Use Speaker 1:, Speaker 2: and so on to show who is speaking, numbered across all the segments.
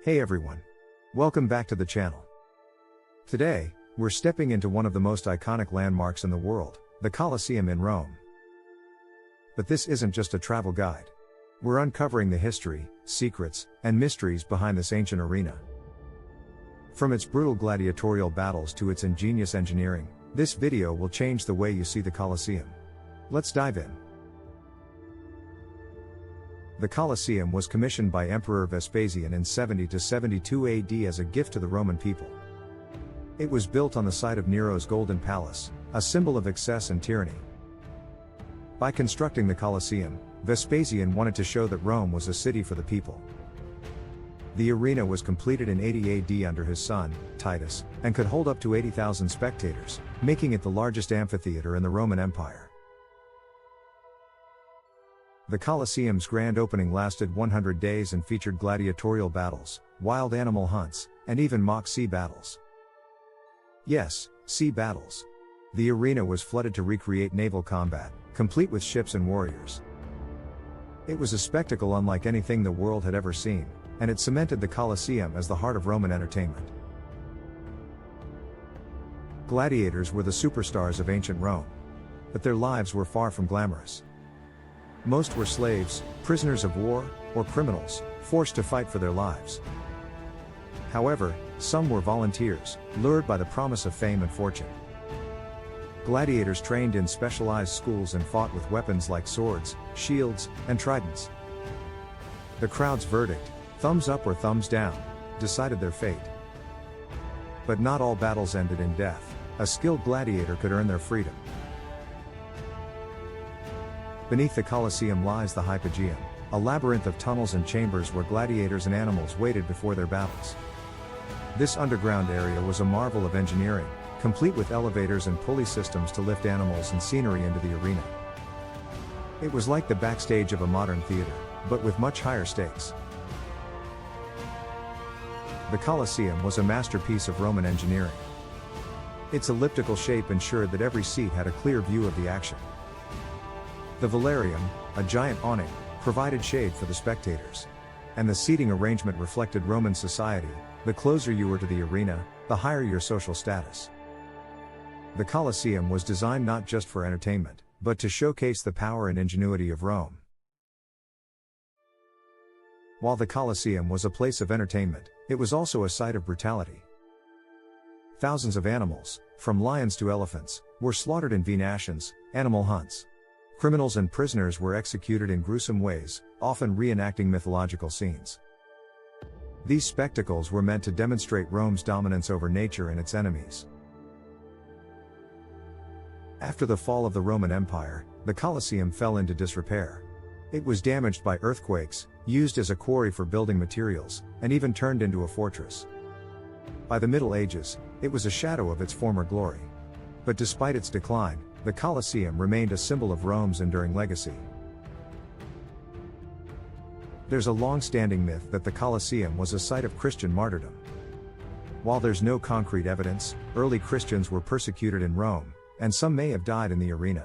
Speaker 1: Hey everyone. Welcome back to the channel. Today, we're stepping into one of the most iconic landmarks in the world, the Colosseum in Rome. But this isn't just a travel guide. We're uncovering the history, secrets, and mysteries behind this ancient arena. From its brutal gladiatorial battles to its ingenious engineering, this video will change the way you see the Colosseum. Let's dive in. The Colosseum was commissioned by Emperor Vespasian in 70 to 72 AD as a gift to the Roman people. It was built on the site of Nero's Golden Palace, a symbol of excess and tyranny. By constructing the Colosseum, Vespasian wanted to show that Rome was a city for the people. The arena was completed in 80 AD under his son, Titus, and could hold up to 80,000 spectators, making it the largest amphitheater in the Roman Empire. The Colosseum's grand opening lasted 100 days and featured gladiatorial battles, wild animal hunts, and even mock sea battles. Yes, sea battles. The arena was flooded to recreate naval combat, complete with ships and warriors. It was a spectacle unlike anything the world had ever seen, and it cemented the Colosseum as the heart of Roman entertainment. Gladiators were the superstars of ancient Rome. But their lives were far from glamorous. Most were slaves, prisoners of war, or criminals, forced to fight for their lives. However, some were volunteers, lured by the promise of fame and fortune. Gladiators trained in specialized schools and fought with weapons like swords, shields, and tridents. The crowd's verdict, thumbs up or thumbs down, decided their fate. But not all battles ended in death. A skilled gladiator could earn their freedom. Beneath the Colosseum lies the Hypogeum, a labyrinth of tunnels and chambers where gladiators and animals waited before their battles. This underground area was a marvel of engineering, complete with elevators and pulley systems to lift animals and scenery into the arena. It was like the backstage of a modern theater, but with much higher stakes. The Colosseum was a masterpiece of Roman engineering. Its elliptical shape ensured that every seat had a clear view of the action. The velarium, a giant awning, provided shade for the spectators. And the seating arrangement reflected Roman society. The closer you were to the arena, the higher your social status. The Colosseum was designed not just for entertainment, but to showcase the power and ingenuity of Rome. While the Colosseum was a place of entertainment, it was also a site of brutality. Thousands of animals, from lions to elephants, were slaughtered in venations, animal hunts. Criminals and prisoners were executed in gruesome ways, often reenacting mythological scenes. These spectacles were meant to demonstrate Rome's dominance over nature and its enemies. After the fall of the Roman Empire, the Colosseum fell into disrepair. It was damaged by earthquakes, used as a quarry for building materials, and even turned into a fortress. By the Middle Ages, it was a shadow of its former glory. But despite its decline, the Colosseum remained a symbol of Rome's enduring legacy. There's a long-standing myth that the Colosseum was a site of Christian martyrdom. While there's no concrete evidence, early Christians were persecuted in Rome, and some may have died in the arena.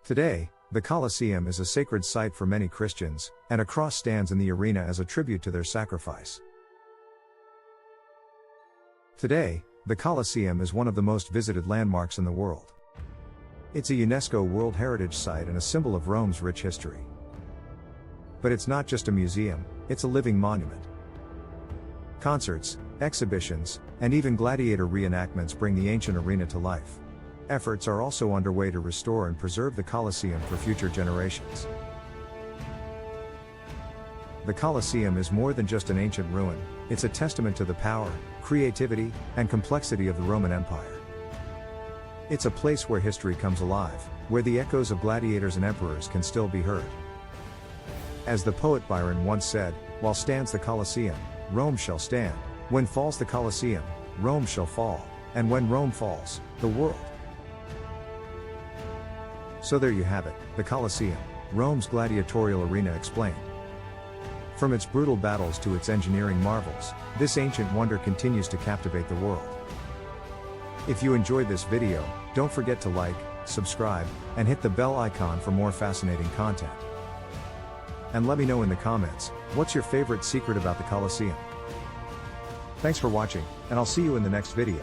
Speaker 1: Today, the Colosseum is a sacred site for many Christians, and a cross stands in the arena as a tribute to their sacrifice. Today, the Colosseum is one of the most visited landmarks in the world. It's a UNESCO World Heritage Site and a symbol of Rome's rich history. But it's not just a museum, it's a living monument. Concerts, exhibitions, and even gladiator reenactments bring the ancient arena to life. Efforts are also underway to restore and preserve the Colosseum for future generations. The Colosseum is more than just an ancient ruin, it's a testament to the power, creativity, and complexity of the Roman Empire. It's a place where history comes alive, where the echoes of gladiators and emperors can still be heard. As the poet Byron once said, "While stands the Colosseum, Rome shall stand. When falls the Colosseum, Rome shall fall. And when Rome falls, the world." So there you have it, the Colosseum, Rome's gladiatorial arena explained. From its brutal battles to its engineering marvels, this ancient wonder continues to captivate the world. If you enjoyed this video, don't forget to like, subscribe, and hit the bell icon for more fascinating content. And let me know in the comments, what's your favorite secret about the Colosseum? Thanks for watching, and I'll see you in the next video.